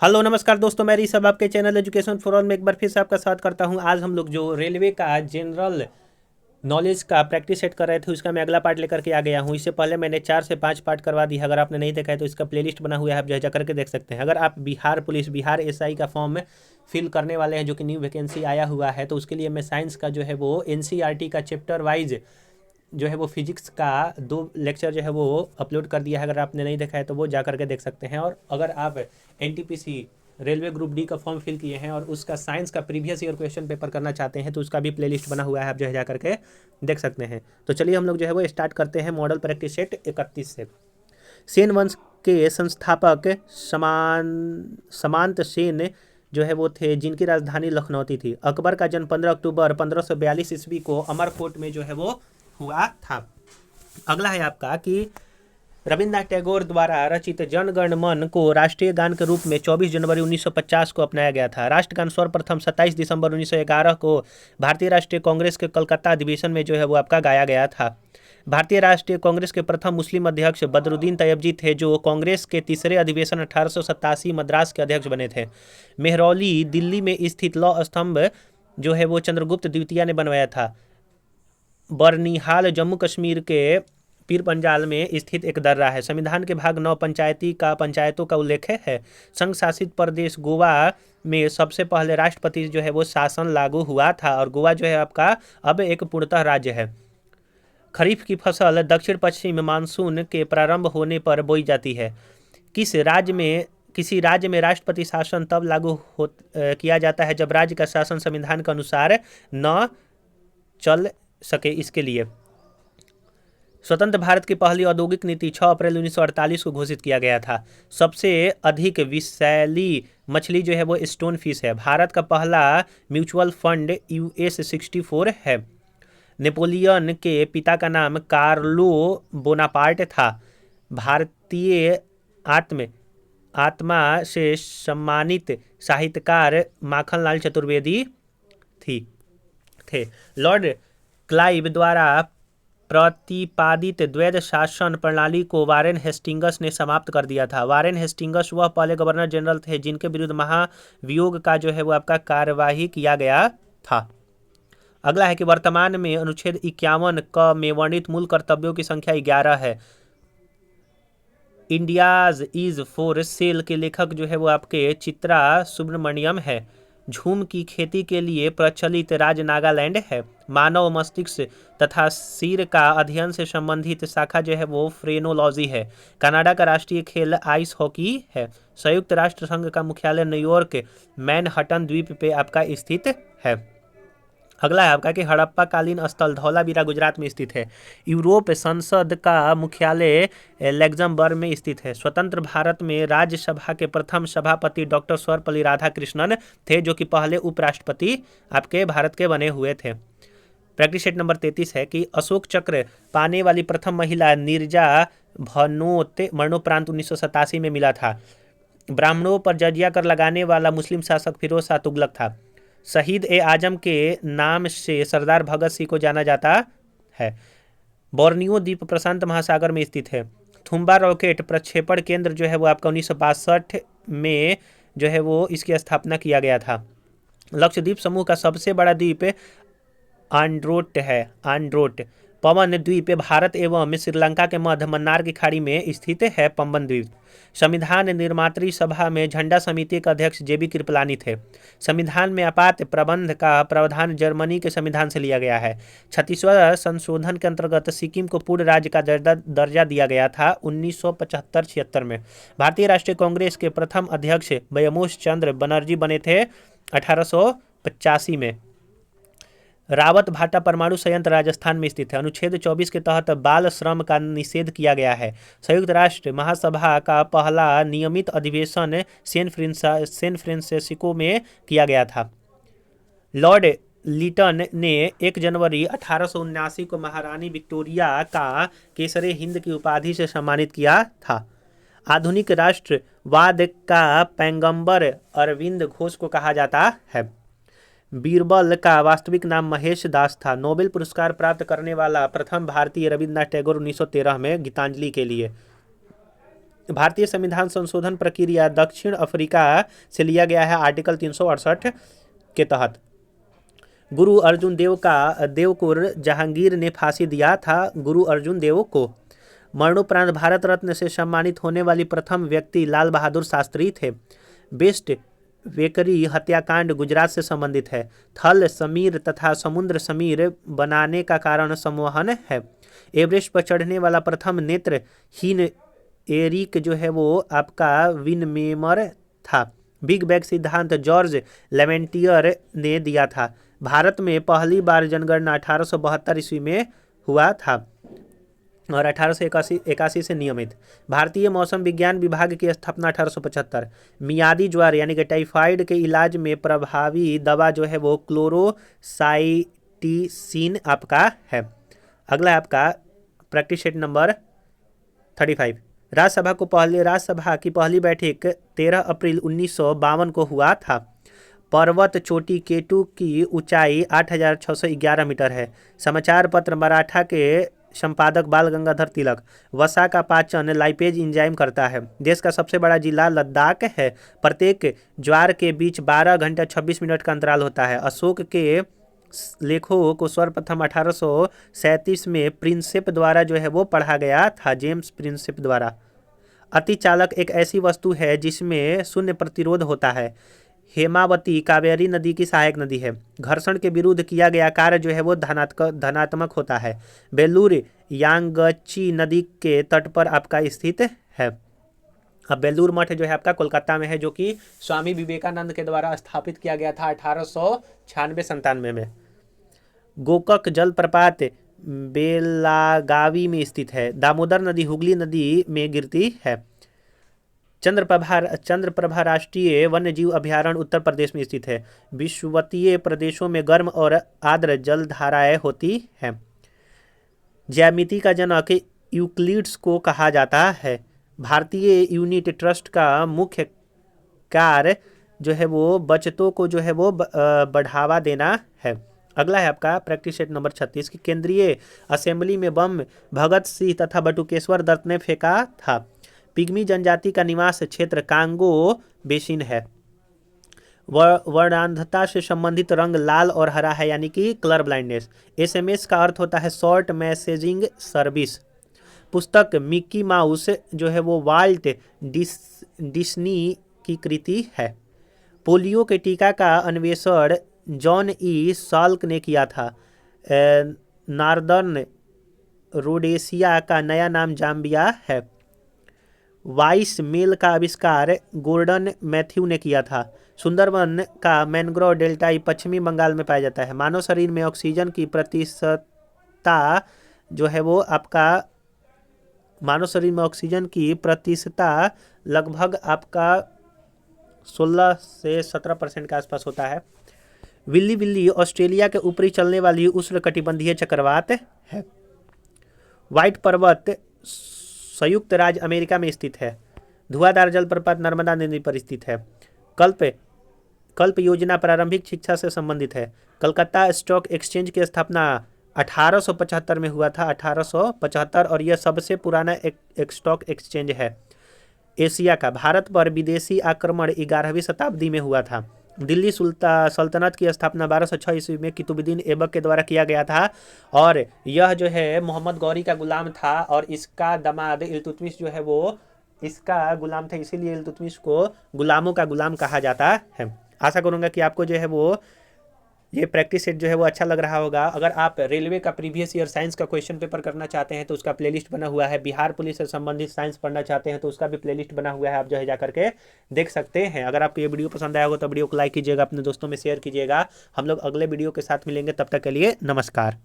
Hello नमस्कार दोस्तों, मैं ऋषभ आपके चैनल एजुकेशन फॉर ऑल में एक बार फिर से आपका स्वागत करता हूं। आज हम लोग जो रेलवे का जनरल नॉलेज का प्रैक्टिस सेट कर रहे थे उसका मैं अगला पार्ट लेकर के आ गया हूं। इससे पहले मैंने 4 से 5 पार्ट करवा दी है। अगर आपने नहीं देखा है तो इसका प्लेलिस्ट बना हुआ है, आप जो है जा करके देख सकते हैं। अगर आप बिहार पुलिस, बिहार एसआई का फॉर्म फिल करने वाले हैं जो कि न्यू वैकेंसी आया हुआ है, तो उसके लिए मैं साइंस का जो है वो एनसीईआरटी का चैप्टर वाइज जो है वो फिजिक्स का 2 लेक्चर जो है वो अपलोड कर दिया है। अगर आपने नहीं देखा है तो वो जा करके देख सकते हैं। और अगर आप एनटीपीसी रेलवे ग्रुप डी का फॉर्म फिल किए हैं और उसका साइंस का प्रीवियस ईयर क्वेश्चन पेपर करना चाहते हैं तो उसका भी प्लेलिस्ट बना हुआ है, आप जो है जा करके देख सकते हैं। तो चलिए हम लोग जो है वो स्टार्ट करते हैं मॉडल प्रैक्टिस सेट 31 से। सेन वंश के संस्थापक समांत सेन जो है वो थे, जिनकी राजधानी लखनऊ थी। अकबर का जन्म 15 अक्टूबर 1542 ईस्वी को अमरकोट में जो है वो हुआ था। अगला है आपका कि रविन्द्रनाथ टैगोर द्वारा रचित जन गण मन को राष्ट्रीय गान के रूप में 24 जनवरी 1950 को अपनाया गया था। राष्ट्रगान सर्वप्रथम 27 दिसंबर 1911 को भारतीय राष्ट्रीय कांग्रेस के कलकत्ता अधिवेशन में जो है वो आपका गाया गया था। भारतीय राष्ट्रीय कांग्रेस के प्रथम मुस्लिम अध्यक्ष बदरुद्दीन तैयबजी थे, जो कांग्रेस के तीसरे अधिवेशन 1887 मद्रास के अध्यक्ष बने थे। मेहरौली दिल्ली में स्थित लौह स्तंभ जो है वो चंद्रगुप्त द्वितीय ने बनवाया था। बरनिहाल जम्मू कश्मीर के पीर पंजाल में स्थित एक दर्रा है। संविधान के भाग 9 पंचायतों का उल्लेख है। संघ शासित प्रदेश गोवा में सबसे पहले राष्ट्रपति जो है वो शासन लागू हुआ था और गोवा जो है आपका अब एक पूर्णतः राज्य है। खरीफ की फसल दक्षिण पश्चिम मानसून के प्रारंभ होने पर बोई जाती है। किसी राज्य में राष्ट्रपति शासन तब लागू किया जाता है जब राज्य का शासन संविधान के अनुसार न चल सके। इसके लिए स्वतंत्र भारत की पहली औद्योगिक नीति 6 अप्रैल 1948 को घोषित किया गया था। सबसे अधिक विषैली मछली जो है वो स्टोन फिश है। भारत का पहला म्यूचुअल फंड US-64 है। नेपोलियन के पिता का नाम कार्लो बोनापार्ट था। भारतीय आत्मा से सम्मानित साहित्यकार माखनलाल चतुर्वेदी थे। लॉर्ड क्लाइव द्वारा प्रतिपादित द्वैध शासन प्रणाली को वारेन हेस्टिंग्स ने समाप्त कर दिया था। वारेन हेस्टिंग्स वह पहले गवर्नर जनरल थे जिनके विरुद्ध महाभियोग का जो है वो आपका कार्यवाही किया गया था। अगला है कि वर्तमान में अनुच्छेद 51 क में वर्णित मूल कर्तव्यों की संख्या 11 है। इंडियाज इज फॉर सेल के लेखक जो है वो आपके चित्रा सुब्रमण्यम है। झूम की खेती के लिए प्रचलित राज्य नागालैंड है। मानव मस्तिष्क तथा सिर का अध्ययन से संबंधित शाखा जो है वो फ्रेनोलॉजी है। कनाडा का राष्ट्रीय खेल आइस हॉकी है। संयुक्त राष्ट्र संघ का मुख्यालय न्यूयॉर्क मैनहट्टन द्वीप पे आपका स्थित है। अगला है आपका कि हड़प्पा कालीन स्थल धौलावीरा गुजरात में स्थित है। यूरोप संसद का मुख्यालय लग्जमबर्ग में स्थित है। स्वतंत्र भारत में राज्यसभा के प्रथम सभापति डॉक्टर सर्वपल्ली राधाकृष्णन थे, जो कि पहले उपराष्ट्रपति आपके भारत के बने हुए थे। प्रैक्टिस सेट नंबर 33 है कि अशोक चक्र पाने वाली प्रथम महिला नीरजा भनोत मरणोपरांत 1987 में मिला था। ब्राह्मणों पर जजिया कर लगाने वाला मुस्लिम शासक फिरोज शाह तुगलक था। शहीद ए आजम के नाम से सरदार भगत सिंह को जाना जाता है। बोर्नियो द्वीप प्रशांत महासागर में स्थित है। थुम्बा रॉकेट प्रक्षेपण केंद्र जो है वो आपका 1962 में जो है वो इसकी स्थापना किया गया था। लक्षद्वीप समूह का सबसे बड़ा द्वीप आंड्रोट है। आंड्रोट पवन द्वीप भारत एवं श्रीलंका के मध्य मन्नार की खाड़ी में स्थित है। पम्बन द्वीप। संविधान निर्मात्री सभा में झंडा समिति के अध्यक्ष JB कृपलानी थे। संविधान में आपात प्रबंध का प्रावधान जर्मनी के संविधान से लिया गया है। 36वां संशोधन के अंतर्गत सिक्किम को पूर्ण राज्य का दर्जा दिया गया था 1975-76 में। भारतीय राष्ट्रीय कांग्रेस के प्रथम अध्यक्ष ब्रह्मोस चंद्र बनर्जी बने थे 1885 में। रावत भाटा परमाणु संयंत्र राजस्थान में स्थित है। अनुच्छेद 24 के तहत बाल श्रम का निषेध किया गया है। संयुक्त राष्ट्र महासभा का पहला नियमित अधिवेशन सैन फ्रांसिस्को में किया गया था। लॉर्ड लिटन ने 1 जनवरी 1879 को महारानी विक्टोरिया का केसरे हिंद की उपाधि से सम्मानित किया था। आधुनिक राष्ट्रवाद का पैगंबर अरविंद घोष को कहा जाता है। बीरबल का वास्तविक नाम महेश दास था। नोबेल पुरस्कार प्राप्त करने वाला प्रथम भारतीय रविन्द्रनाथ टैगोर 1913 में गीतांजलि के लिए। भारतीय संविधान संशोधन प्रक्रिया दक्षिण अफ्रीका से लिया गया है आर्टिकल 368 के तहत। गुरु अर्जुन देव को जहांगीर ने फांसी दिया था। गुरु अर्जुन देव को मरणोपरांत भारत रत्न से सम्मानित होने वाली प्रथम व्यक्ति लाल बहादुर शास्त्री थे। बेस्ट वेकरी हत्याकांड गुजरात से संबंधित है। थल समीर तथा समुद्र समीर बनाने का कारण संवहन है। एवरेस्ट पर चढ़ने वाला प्रथम नेत्रहीन एरिक जो है वो आपका विनमेमर था। बिग बैंग सिद्धांत जॉर्ज लेवेंटियर ने दिया था। भारत में पहली बार जनगणना 1872 ईस्वी में हुआ था और 1881 से नियमित। भारतीय मौसम विज्ञान विभाग की स्थापना 1875। मियादी ज्वर यानी कि टाइफाइड के इलाज में प्रभावी दवा जो है वो क्लोरोसाइटिसिन आपका है। अगला है आपका प्रैक्टिस सेट नंबर 35। राज्यसभा की पहली बैठक 13 अप्रैल 1952 को हुआ था। पर्वत चोटी केटू की ऊंचाई 8611 मीटर है। समाचार पत्र मराठा के संपादक बाल गंगाधर तिलक। वसा का पाचन लाइपेज एंजाइम करता है। देश का सबसे बड़ा जिला लद्दाख है। प्रत्येक ज्वार के बीच 12 घंटे 26 मिनट का अंतराल होता है। अशोक के लेखों को सर्वप्रथम 1837 में प्रिंसेप द्वारा जो है वो पढ़ा गया था, जेम्स प्रिंसेप द्वारा। अतिचालक एक ऐसी वस्तु है जिसमें शून्य प्रतिरोध होता है। हेमावती कावेरी नदी की सहायक नदी है। घर्षण के विरुद्ध किया गया कार्य जो है वो धनात्मक होता है। बेलूर यांगची नदी के तट पर आपका स्थित है। अब बेलूर मठ जो है आपका कोलकाता में है, जो कि स्वामी विवेकानंद के द्वारा स्थापित किया गया था 1896-97 में। गोकक जलप्रपात बेलागावी में स्थित है। दामोदर नदी हुगली नदी में गिरती है। चंद्रप्रभा राष्ट्रीय वन्यजीव अभयारण्य उत्तर प्रदेश में स्थित है। विषुवतीय प्रदेशों में गर्म और आर्द्र जलधाराएं होती हैं। ज्यामिति का जनक यूक्लिड्स को कहा जाता है। भारतीय यूनिट ट्रस्ट का मुख्य कार्य जो है वो बचतों को जो है वो बढ़ावा देना है। अगला है आपका प्रैक्टिस सेट नंबर 36 की केंद्रीय असेंबली में बम भगत सिंह तथा बटुकेश्वर दत्त ने फेंका था। पिग्मी जनजाति का निवास क्षेत्र कांगो बेसिन है। वर्णांधता से संबंधित रंग लाल और हरा है, यानी कि कलर ब्लाइंडनेस। एसएमएस का अर्थ होता है शॉर्ट मैसेजिंग सर्विस। पुस्तक मिक्की माउस जो है वो वाल्ट डिस्नी की कृति है। पोलियो के टीका का अन्वेषण जॉन ई साल्क ने किया था। नॉर्दर्न रोडेशिया का नया नाम जाम्बिया है। वाइस मेल का आविष्कार गोर्डन मैथ्यू ने किया था। सुंदरबन का मैनग्रोव डेल्टा पश्चिमी बंगाल में पाया जाता है। मानव शरीर में ऑक्सीजन की प्रतिशतता जो है वो आपका लगभग आपका 16 से 17% के आसपास होता है। विल्ली विल्ली ऑस्ट्रेलिया के ऊपरी चलने वाली उष्णकटिबंधीय चक्रवात है। व्हाइट पर्वत संयुक्त राज्य अमेरिका में स्थित है। धुआंधार जलप्रपात नर्मदा नदी पर स्थित है। कल्प योजना प्रारंभिक शिक्षा से संबंधित है। कलकत्ता स्टॉक एक्सचेंज की स्थापना 1875 में हुआ था, 1875, और यह सबसे पुराना एक स्टॉक एक्सचेंज है एशिया का। भारत पर विदेशी आक्रमण 11वीं शताब्दी में हुआ था। दिल्ली सल्तनत की स्थापना 1206 ईस्वी में कुतुबुद्दीन ऐबक के द्वारा किया गया था और यह जो है मोहम्मद गौरी का गुलाम था और इसका दामाद इल्तुतमिश जो है वो इसका गुलाम था, इसीलिए इल्तुतमिश को गुलामों का गुलाम कहा जाता है। आशा करूंगा कि आपको जो है वो ये प्रैक्टिस सेट जो है वो अच्छा लग रहा होगा। अगर आप रेलवे का प्रीवियस ईयर साइंस का क्वेश्चन पेपर करना चाहते हैं तो उसका प्लेलिस्ट बना हुआ है। बिहार पुलिस से संबंधित साइंस पढ़ना चाहते हैं तो उसका भी प्लेलिस्ट बना हुआ है, आप जो है जाकर के देख सकते हैं। अगर आपको ये वीडियो पसंद आया हो तो वीडियो को लाइक कीजिएगा, अपने दोस्तों में शेयर कीजिएगा। हम लोग अगले वीडियो के साथ मिलेंगे, तब तक के लिए नमस्कार।